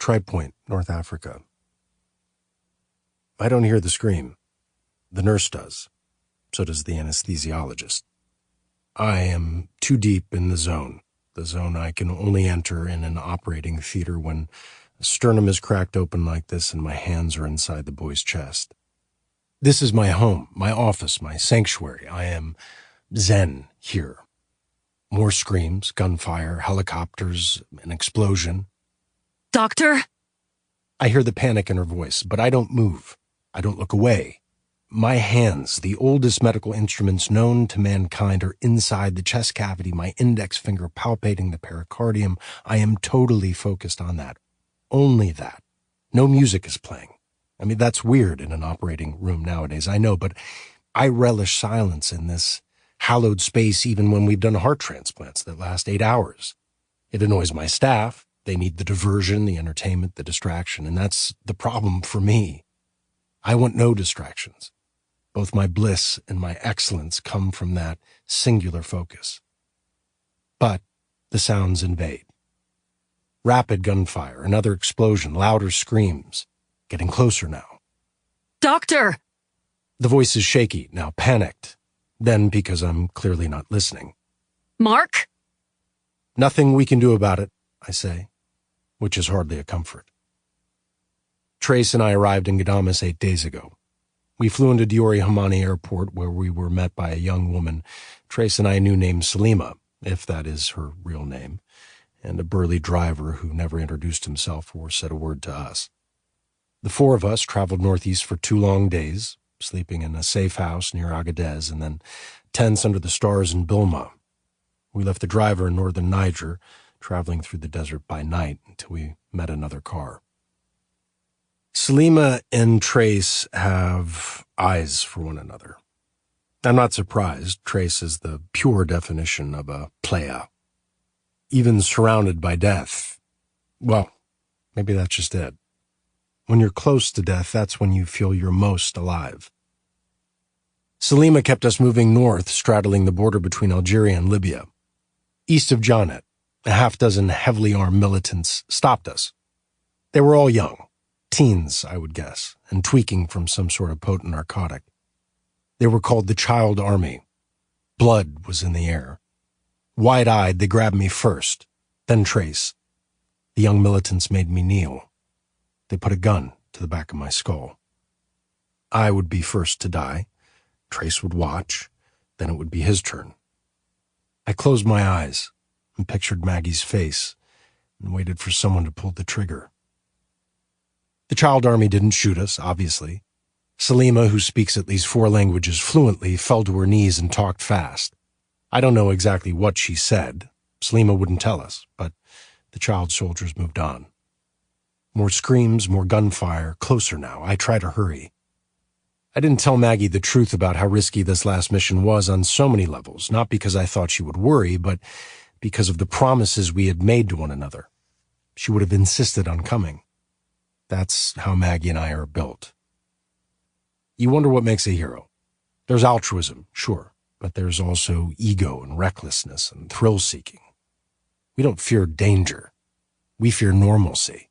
Tri-Point, North Africa. I don't hear the scream. The nurse does. So does the anesthesiologist. I am too deep in the zone I can only enter in an operating theater when a sternum is cracked open like this and my hands are inside the boy's chest. This is my home, my office, my sanctuary. I am zen here. More screams, gunfire, helicopters, an explosion. Doctor? I hear the panic in her voice, but I don't move. I don't look away. My hands, the oldest medical instruments known to mankind, are inside the chest cavity, my index finger palpating the pericardium. I am totally focused on that. Only that. No music is playing. I mean, that's weird in an operating room nowadays, I know, but I relish silence in this hallowed space even when we've done heart transplants that last 8 hours. It annoys my staff. They need the diversion, the entertainment, the distraction, and that's the problem for me. I want no distractions. Both my bliss and my excellence come from that singular focus. But the sounds invade. Rapid gunfire, another explosion, louder screams, getting closer now. Doctor! The voice is shaky, now panicked. Then because I'm clearly not listening. Mark? Nothing we can do about it, I say, which is hardly a comfort. Trace and I arrived in Ganim 8 days ago. We flew into Diori Hamani Airport, where we were met by a young woman Trace and I knew named Suehyla, if that is her real name, and a burly driver who never introduced himself or said a word to us. The four of us traveled northeast for 2 long days, sleeping in a safe house near Agadez and then tents under the stars in Bilma. We left the driver in northern Niger, traveling through the desert by night until we met another car. Suehyla and Trace have eyes for one another. I'm not surprised. Trace is the pure definition of a playa. Even surrounded by death, well, maybe that's just it. When you're close to death, that's when you feel you're most alive. Suehyla kept us moving north, straddling the border between Algeria and Libya. East of Janet, a half-dozen heavily armed militants stopped us. They were all young. Teens, I would guess, and tweaking from some sort of potent narcotic. They were called the Child Army. Blood was in the air. Wide-eyed, they grabbed me first, then Trace. The young militants made me kneel. They put a gun to the back of my skull. I would be first to die. Trace would watch. Then it would be his turn. I closed my eyes and pictured Maggie's face and waited for someone to pull the trigger. The Child Army didn't shoot us, obviously. Suehyla, who speaks at least 4 languages fluently, fell to her knees and talked fast. I don't know exactly what she said. Suehyla wouldn't tell us, but the child soldiers moved on. More screams, more gunfire, closer now. I try to hurry. I didn't tell Maggie the truth about how risky this last mission was on so many levels, not because I thought she would worry, but because of the promises we had made to one another. She would have insisted on coming. That's how Maggie and I are built. You wonder what makes a hero. There's altruism, sure, but there's also ego and recklessness and thrill-seeking. We don't fear danger. We fear normalcy.